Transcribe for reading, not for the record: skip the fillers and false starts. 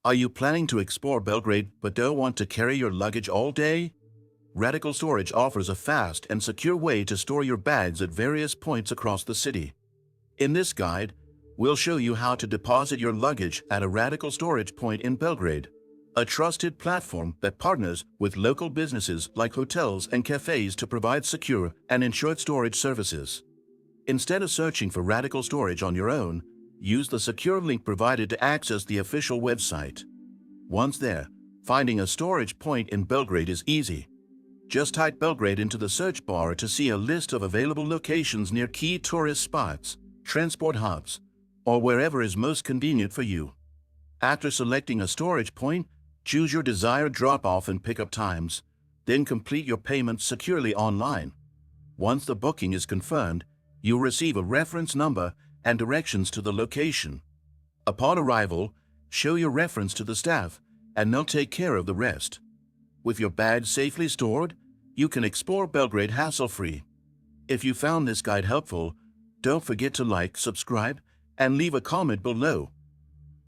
Are you planning to explore Belgrade but don't want to carry your luggage all day? Radical Storage offers a fast and secure way to store your bags at various points across the city. In this guide, we'll show you how to deposit your luggage at a Radical Storage point in Belgrade, a trusted platform that partners with local businesses like hotels and cafes to provide secure and insured storage services. Instead of searching for Radical Storage on your own, use the secure link provided to access the official website. Once there, finding a storage point in Belgrade is easy. Just type Belgrade into the search bar to see a list of available locations near key tourist spots, transport hubs, or wherever is most convenient for you. After selecting a storage point, choose your desired drop-off and pickup times, then complete your payments securely online. Once the booking is confirmed, you'll receive a reference number and directions to the location. Upon arrival, show your reference to the staff, and they'll take care of the rest. With your bags safely stored, you can explore Belgrade hassle-free. If you found this guide helpful, don't forget to like, subscribe, and leave a comment below.